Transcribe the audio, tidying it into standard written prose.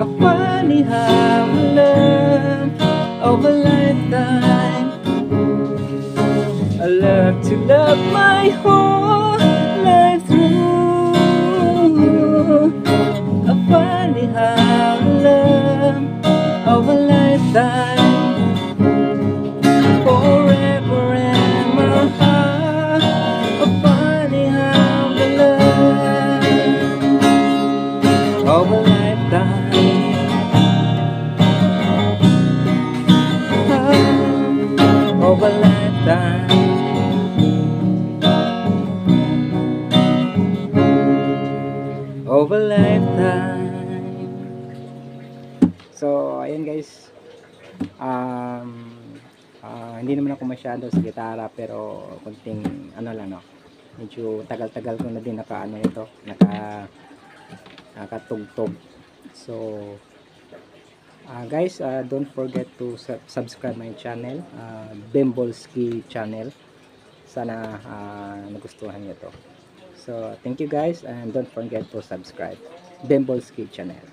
A funny how love of a lifetime. I love to love my whole life through. A funny how love of a lifetime. Forever in my heart. A funny how the love of a lifetime. Of a lifetime. Of a lifetime. So, ayun guys. Hindi naman ako masyado sa gitara, pero kunting ano lang, no. Medyo tagal-tagal ko na din naka-ano ito, nakatugtog. So, guys, don't forget to subscribe my channel, Bembolski channel. Sana nagustuhan niyo to. So, thank you guys, and don't forget to subscribe Bembolski channel.